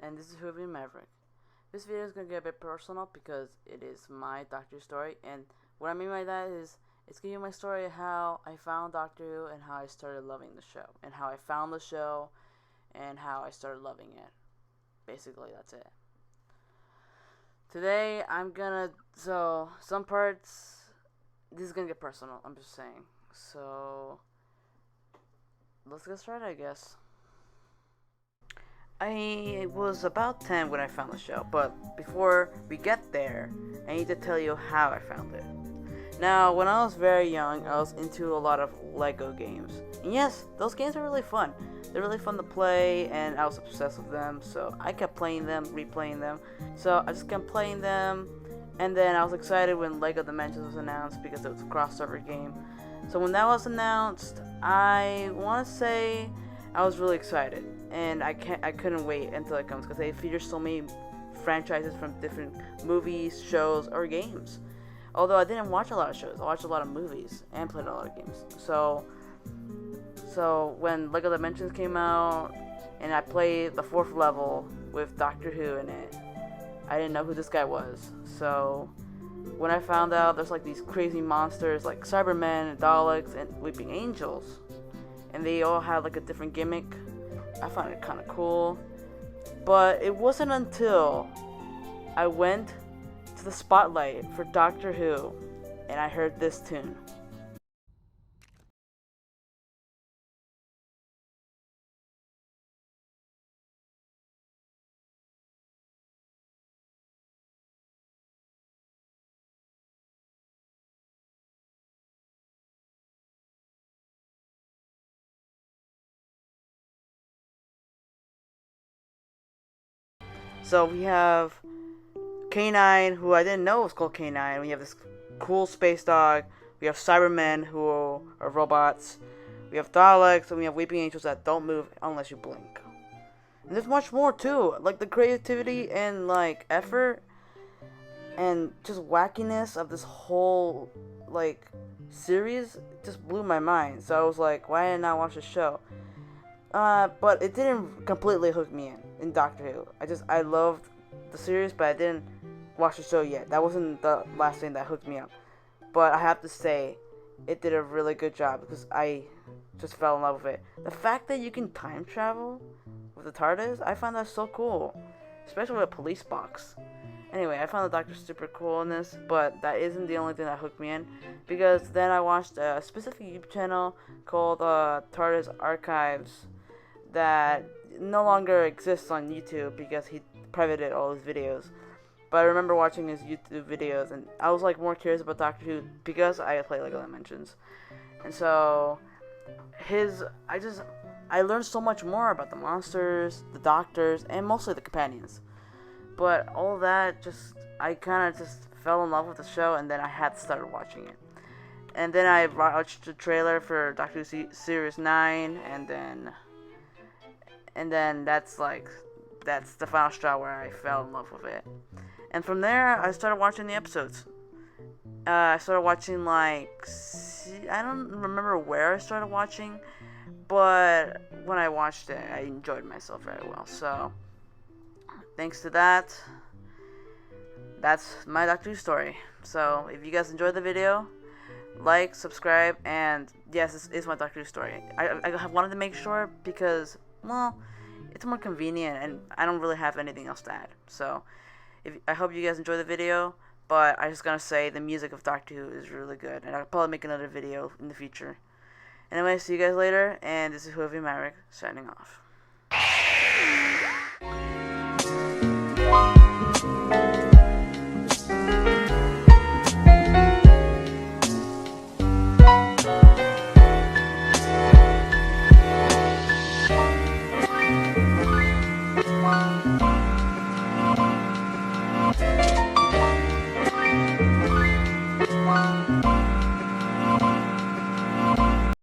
and this is Hoovy Maverick. This video is going to get a bit personal because it is my Doctor Who story, and what I mean by that is it's giving you my story of how I found Doctor Who and how I started loving the show, and how I found the show and how I started loving it. Basically, that's it. Today, some parts, this is going to get personal, I'm just saying. So, let's get started, I guess. I was about 10 when I found the show, but before we get there, I need to tell you how I found it. Now, when I was very young, I was into a lot of Lego games. And yes, those games are really fun. They're really fun to play, and I was obsessed with them, so I kept playing them, replaying them. So I just kept playing them, and then I was excited when Lego Dimensions was announced because it was a crossover game. So when that was announced, I want to say I was really excited, and I couldn't wait until it comes because they feature so many franchises from different movies, shows, or games. Although I didn't watch a lot of shows, I watched a lot of movies and played a lot of games. So when Lego Dimensions came out, and I played the 4th level with Doctor Who in it, I didn't know who this guy was. So when I found out there's like these crazy monsters like Cybermen, Daleks, and Weeping Angels, and they all had like a different gimmick, I found it kind of cool. But it wasn't until I went to the spotlight for Doctor Who and I heard this tune. So we have K9, who I didn't know was called K9. We have this cool space dog. We have Cybermen, who are robots. We have Daleks, and we have Weeping Angels that don't move unless you blink. And there's much more too. Like the creativity and like effort and just wackiness of this whole like series just blew my mind. So I was like, why didn't I watch the show? But it didn't completely hook me in Doctor Who. I loved the series, but I didn't watch the show yet. That wasn't the last thing that hooked me up. But I have to say, it did a really good job because I just fell in love with it. The fact that you can time travel with the TARDIS, I found that so cool, especially with a police box. Anyway, I found the Doctor super cool in this, but that isn't the only thing that hooked me in, because then I watched a specific YouTube channel called TARDIS Archives that no longer exists on YouTube because he privated all his videos. But I remember watching his YouTube videos, and I was like more curious about Doctor Who because I play Lego Dimensions, and so I learned so much more about the monsters, the doctors, and mostly the companions. But all that I kind of just fell in love with the show, and then I had to start watching it. And then I watched the trailer for Doctor Who Series 9, and then that's the final straw where I fell in love with it. And from there, I started watching the episodes. I started watching I don't remember where I started watching, but when I watched it, I enjoyed myself very well. So, thanks to that, that's my Doctor Who story. So, if you guys enjoyed the video, like, subscribe, and yes, this is my Doctor Who story. I wanted to make sure because, well, it's more convenient, and I don't really have anything else to add. So, I hope you guys enjoy the video, but I just gotta say the music of Doctor Who is really good, and I'll probably make another video in the future. Anyway, see you guys later, and this is Hoovy Maverick signing off.